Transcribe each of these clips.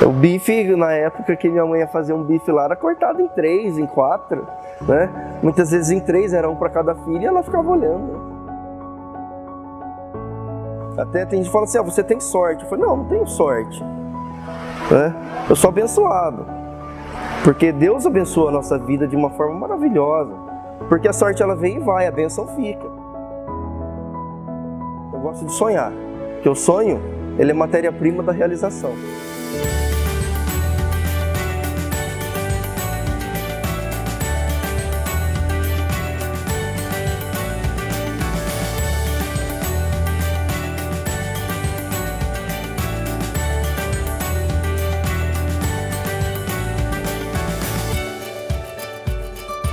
O bife, na época que minha mãe ia fazer um bife lá, era cortado em 3, em 4, né? Muitas vezes em 3, era um para cada filho, e ela ficava olhando. Até tem gente que fala assim, você tem sorte. Eu falei, não tenho sorte, né? Eu sou abençoado, porque Deus abençoa a nossa vida de uma forma maravilhosa. Porque a sorte ela vem e vai, a bênção fica. Eu gosto de sonhar, porque o sonho, ele é matéria-prima da realização.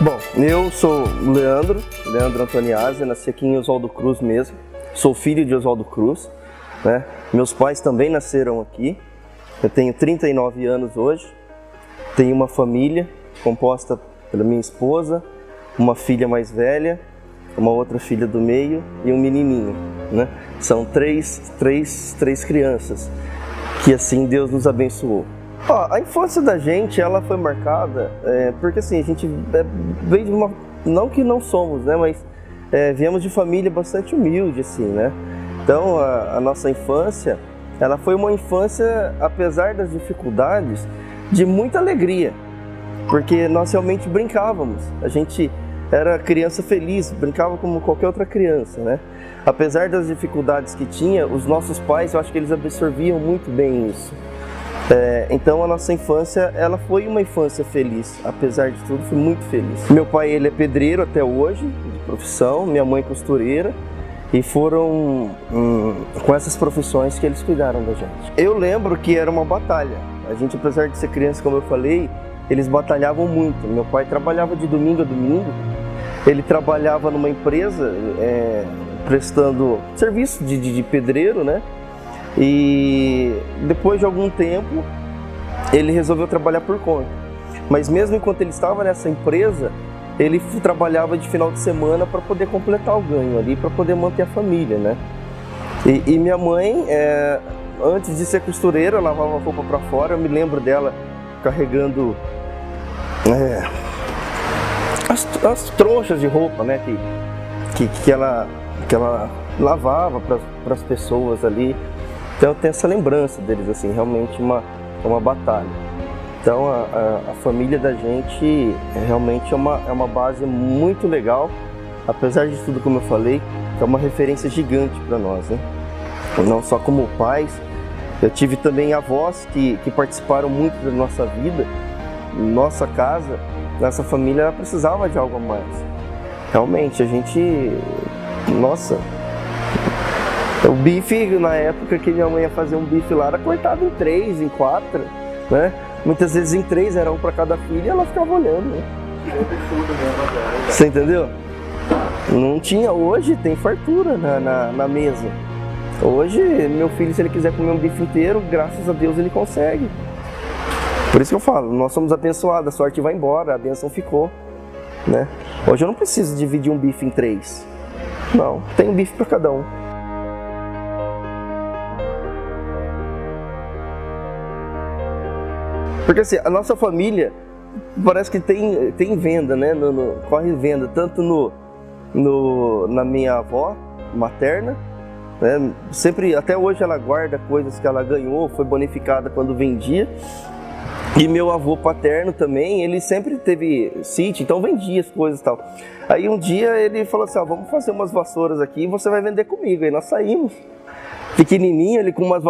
Bom, eu sou Leandro Antoniazzi, nasci aqui em Oswaldo Cruz mesmo, sou filho de Oswaldo Cruz, né? Meus pais também nasceram aqui, eu tenho 39 anos hoje, tenho uma família composta pela minha esposa, uma filha mais velha, uma outra filha do meio e um menininho, né? São três crianças que assim Deus nos abençoou. A infância da gente, ela foi marcada, porque assim, a gente veio de uma, não que não somos, né, mas viemos de família bastante humilde, assim, né, então a nossa infância, ela foi uma infância, apesar das dificuldades, de muita alegria, porque nós realmente brincávamos, a gente era criança feliz, brincava como qualquer outra criança, né, apesar das dificuldades que tinha, os nossos pais, eu acho que eles absorviam muito bem isso. Então a nossa infância, ela foi uma infância feliz, apesar de tudo, foi muito feliz. Meu pai, ele é pedreiro até hoje, de profissão, minha mãe costureira, e foram com essas profissões que eles cuidaram da gente. Eu lembro que era uma batalha, a gente, apesar de ser criança, como eu falei, eles batalhavam muito. Meu pai trabalhava de domingo a domingo, ele trabalhava numa empresa, prestando serviço de pedreiro, né? E depois de algum tempo ele resolveu trabalhar por conta, mas mesmo enquanto ele estava nessa empresa, ele trabalhava de final de semana para poder completar o ganho ali, para poder manter a família, né? E minha mãe, antes de ser costureira, lavava roupa para fora. Eu me lembro dela carregando as trouxas de roupa, né, que ela lavava para as pessoas ali. Então eu tenho essa lembrança deles, assim, realmente uma batalha. Então a família da gente realmente é uma base muito legal, apesar de tudo, como eu falei, é uma referência gigante para nós, né? Não só como pais, eu tive também avós que participaram muito da nossa vida, nossa casa, nossa família, ela precisava de algo a mais. Realmente, a gente, nossa... O bife, na época que minha mãe ia fazer um bife lá, era cortado em 3, em 4, né? Muitas vezes em 3, era um para cada filho, e ela ficava olhando, né? Você entendeu? Não tinha, hoje tem fartura na mesa. Hoje, meu filho, se ele quiser comer um bife inteiro, graças a Deus ele consegue. Por isso que eu falo, nós somos abençoados, a sorte vai embora, a bênção ficou, né? Hoje eu não preciso dividir um bife em 3. Não, tem um bife para cada um. Porque assim, a nossa família parece que tem venda, né? Corre venda, tanto na minha avó materna, né? Sempre, até hoje ela guarda coisas que ela ganhou, foi bonificada quando vendia. E meu avô paterno também, ele sempre teve sítio, então vendia as coisas e tal. Aí um dia ele falou assim, vamos fazer umas vassouras aqui e você vai vender comigo. Aí nós saímos, pequenininho, ele com umas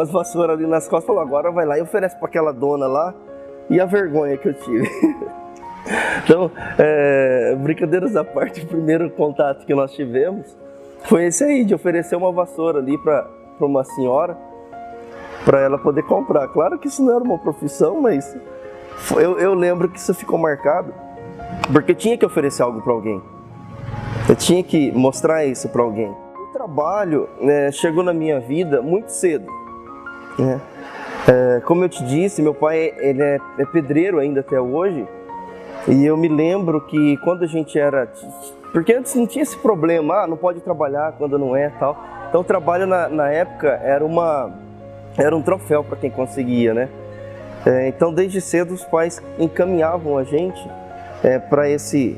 vassouras ali nas costas, falou, agora vai lá e oferece para aquela dona lá. E a vergonha que eu tive. Então, brincadeiras à parte, o primeiro contato que nós tivemos foi esse aí, de oferecer uma vassoura ali para uma senhora, para ela poder comprar. Claro que isso não era uma profissão, mas eu lembro que isso ficou marcado, porque eu tinha que oferecer algo para alguém. Eu tinha que mostrar isso para alguém. O trabalho chegou na minha vida muito cedo, né? Como eu te disse, meu pai ele é pedreiro ainda até hoje. E eu me lembro que quando a gente era... Porque antes não tinha esse problema, não pode trabalhar quando não é tal. Então o trabalho na época era era um troféu para quem conseguia, né? Então, desde cedo, os pais encaminhavam a gente para esse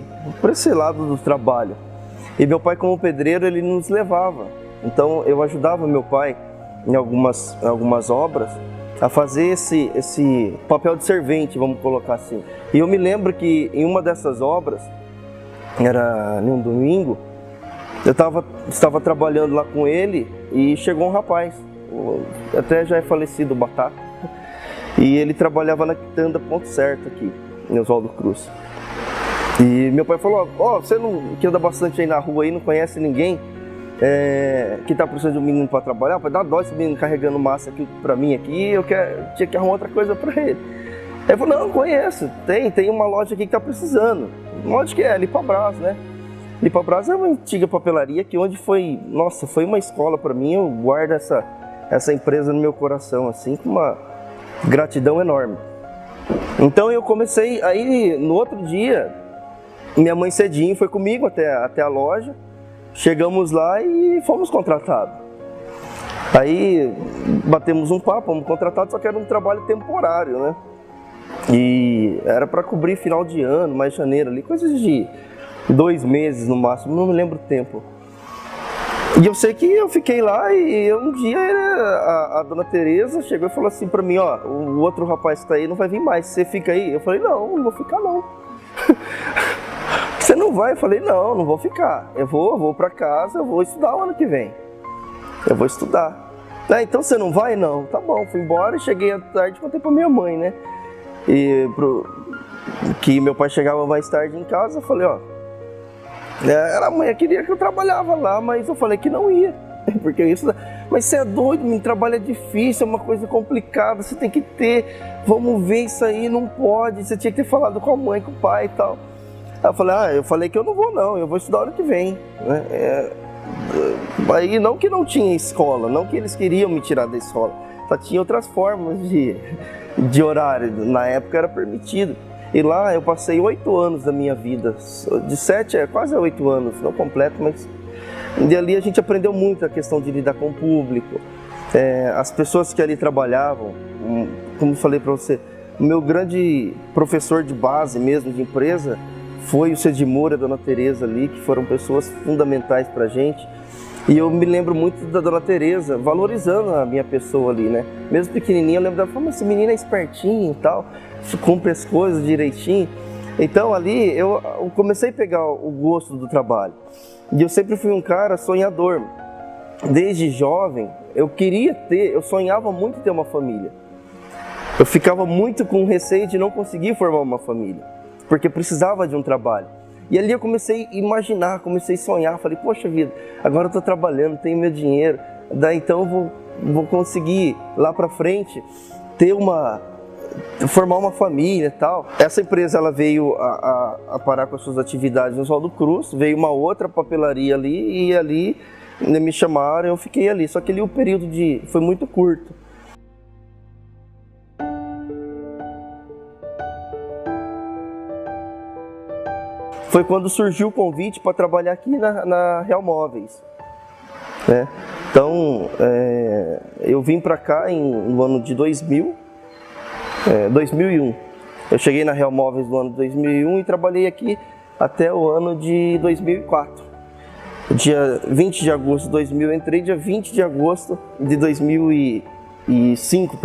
lado do trabalho. E meu pai, como pedreiro, ele nos levava. Então, eu ajudava meu pai em algumas obras a fazer esse papel de servente, vamos colocar assim. E eu me lembro que em uma dessas obras, era num domingo, eu estava trabalhando lá com ele e chegou um rapaz, até já é falecido, o Batata, e ele trabalhava na quitanda Ponto Certo aqui, em Oswaldo Cruz. E meu pai falou, você não, que anda bastante aí na rua aí, não conhece ninguém que tá precisando de um menino para trabalhar? Dá dó esse menino carregando massa aqui para mim aqui, tinha que arrumar outra coisa para ele. Aí ele falou, não conheço, tem uma loja aqui que tá precisando. Onde que é? Lipabrás, né? Lipabrás é uma antiga papelaria que foi uma escola para mim. Eu guardo essa empresa no meu coração, assim, com uma gratidão enorme. Então eu comecei, aí no outro dia, minha mãe cedinho foi comigo até a loja, chegamos lá e fomos contratados. Aí batemos um papo, fomos contratados, só que era um trabalho temporário, né? E era para cobrir final de ano, mais janeiro ali, coisas de 2 meses no máximo, não me lembro o tempo. E eu sei que eu fiquei lá e um dia a dona Tereza chegou e falou assim para mim, o outro rapaz que tá aí não vai vir mais, você fica aí? Eu falei, não vou ficar não. Você não vai? Eu falei, não vou ficar. Eu vou para casa, eu vou estudar o ano que vem. Eu vou estudar. Então você não vai? Não. Tá bom, fui embora e cheguei à tarde e contei pra minha mãe, né? Que meu pai chegava mais tarde em casa, eu falei, a mãe queria que eu trabalhava lá, mas eu falei que não ia, porque isso, mas você é doido, meu trabalho é difícil, é uma coisa complicada, você tem que vamos ver isso aí, não pode, você tinha que ter falado com a mãe, com o pai e tal. Aí eu falei que eu não vou não, eu vou estudar ano que vem, né? Aí não que não tinha escola, não que eles queriam me tirar da escola, só tinha outras formas de horário, na época era permitido. E lá eu passei 8 anos da minha vida, de 7 a quase 8 anos, não completo, mas de ali a gente aprendeu muito a questão de lidar com o público. As pessoas que ali trabalhavam, como eu falei para você, o meu grande professor de base mesmo, de empresa, foi o Cedimura e a dona Tereza ali, que foram pessoas fundamentais para a gente. E eu me lembro muito da dona Tereza valorizando a minha pessoa ali, né? Mesmo pequenininha, eu lembro dela falando, esse menino é espertinho e tal, cumpre as coisas direitinho. Então ali eu comecei a pegar o gosto do trabalho. E eu sempre fui um cara sonhador. Desde jovem, eu sonhava muito ter uma família. Eu ficava muito com receio de não conseguir formar uma família, porque precisava de um trabalho. E ali eu comecei a imaginar, comecei a sonhar, falei, poxa vida, agora eu estou trabalhando, tenho meu dinheiro, daí então eu vou conseguir lá para frente formar uma família e tal. Essa empresa ela veio a parar com as suas atividades no Oswaldo Cruz, veio uma outra papelaria ali e ali me chamaram, eu fiquei ali, só que ali o período foi muito curto. Foi quando surgiu o convite para trabalhar aqui na Real Móveis, né? Então, eu vim para cá no ano de 2001. Eu cheguei na Real Móveis no ano de 2001 e trabalhei aqui até o ano de 2004. Dia 20 de agosto de 2000 eu entrei, dia 20 de agosto de 2005,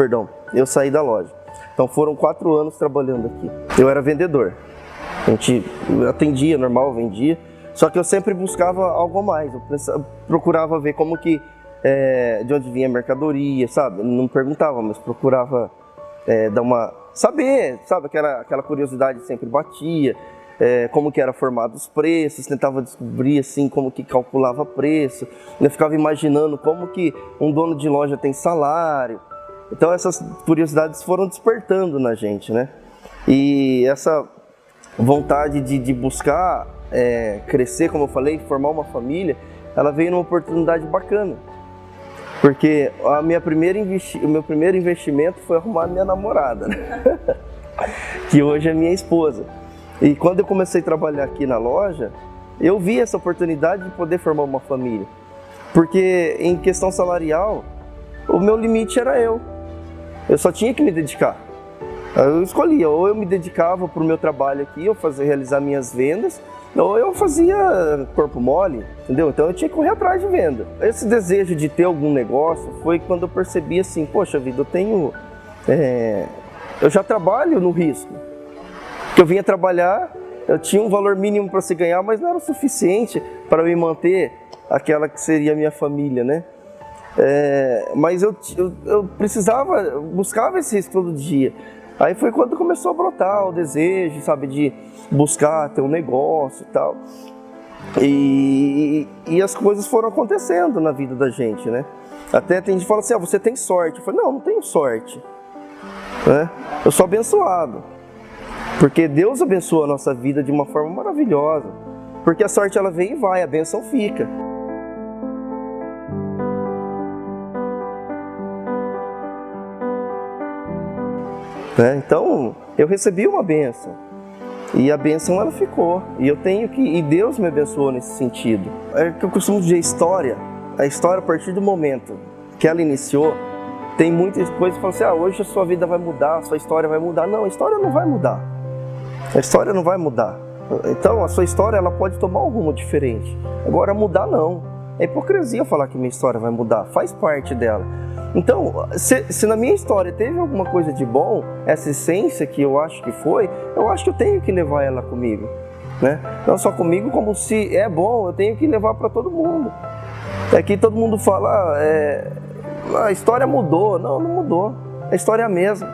eu saí da loja. Então foram 4 anos trabalhando aqui. Eu era vendedor. A gente atendia, normal, vendia, só que eu sempre buscava algo a mais, eu procurava ver como que, de onde vinha a mercadoria, sabe? Não perguntava, mas procurava saber, sabe? Aquela curiosidade sempre batia, como que era formado os preços, tentava descobrir assim como que calculava preço, eu ficava imaginando como que um dono de loja tem salário. Então essas curiosidades foram despertando na gente, né? E essa vontade de buscar crescer, como eu falei, formar uma família, ela veio numa oportunidade bacana. Porque o meu primeiro investimento foi arrumar minha namorada, né? Que hoje é minha esposa. E quando eu comecei a trabalhar aqui na loja, eu vi essa oportunidade de poder formar uma família. Porque em questão salarial, o meu limite era eu só tinha que me dedicar. Eu escolhia, ou eu me dedicava para o meu trabalho aqui, eu realizar minhas vendas, ou eu fazia corpo mole, entendeu? Então eu tinha que correr atrás de venda. Esse desejo de ter algum negócio foi quando eu percebi assim, poxa vida, eu já trabalho no risco. Porque eu vinha trabalhar, eu tinha um valor mínimo para se ganhar, mas não era o suficiente para me manter aquela que seria a minha família, né? Mas eu buscava esse risco todo dia. Aí foi quando começou a brotar o desejo, sabe, de buscar ter um negócio e tal. E as coisas foram acontecendo na vida da gente, né? Até tem gente que fala assim, você tem sorte. Eu falei, não tenho sorte. Eu sou abençoado. Porque Deus abençoa a nossa vida de uma forma maravilhosa. Porque a sorte ela vem e vai, a bênção fica. Então, eu recebi uma bênção. E a bênção ela ficou. E Deus me abençoou nesse sentido. É que eu costumo dizer a história a partir do momento que ela iniciou, tem muitas coisas que falam assim, hoje a sua vida vai mudar, a sua história vai mudar. Não, a história não vai mudar. A história não vai mudar. Então, a sua história ela pode tomar um rumo diferente. Agora, mudar não. É hipocrisia falar que minha história vai mudar. Faz parte dela. Então, se na minha história teve alguma coisa de bom, essa essência que eu acho que foi, eu acho que eu tenho que levar ela comigo, né? Não só comigo, como se é bom, eu tenho que levar para todo mundo. Aqui todo mundo fala, a história mudou. Não mudou. A história é a mesma.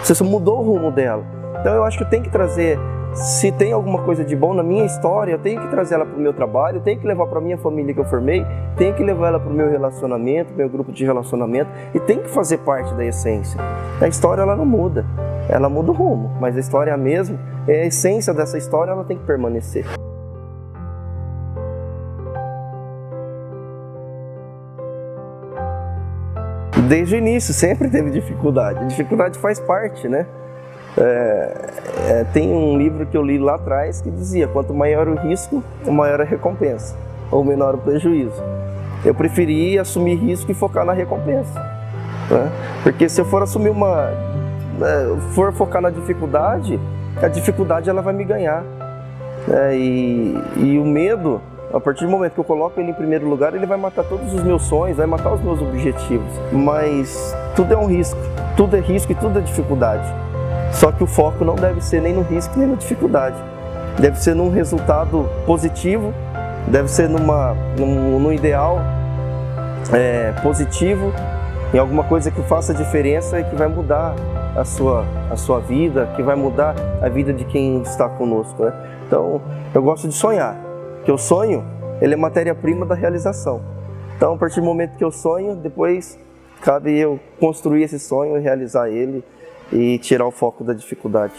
Você só mudou o rumo dela. Então eu acho que eu tenho que trazer, se tem alguma coisa de bom na minha história, eu tenho que trazer ela para o meu trabalho, eu tenho que levar para a minha família que eu formei, tenho que levar ela para o meu relacionamento, meu grupo de relacionamento, e tem que fazer parte da essência. A história ela não muda, ela muda o rumo, mas a história é a mesma, a essência dessa história ela tem que permanecer. Desde o início, sempre teve dificuldade. A dificuldade faz parte, né? Tem um livro que eu li lá atrás que dizia, quanto maior o risco, maior a recompensa, ou menor o prejuízo. Eu preferi assumir risco e focar na recompensa, né? Porque se eu for assumir for focar na dificuldade, a dificuldade ela vai me ganhar, né? E o medo, a partir do momento que eu coloco ele em primeiro lugar, ele vai matar todos os meus sonhos, vai matar os meus objetivos. Mas tudo é um risco, tudo é risco e tudo é dificuldade. Só que o foco não deve ser nem no risco nem na dificuldade. Deve ser num resultado positivo, deve ser num ideal positivo, em alguma coisa que faça diferença e que vai mudar a sua vida, que vai mudar a vida de quem está conosco, né? Então, eu gosto de sonhar, porque o sonho ele é matéria-prima da realização. Então, a partir do momento que eu sonho, depois cabe eu construir esse sonho e realizar ele, e tirar o foco da dificuldade.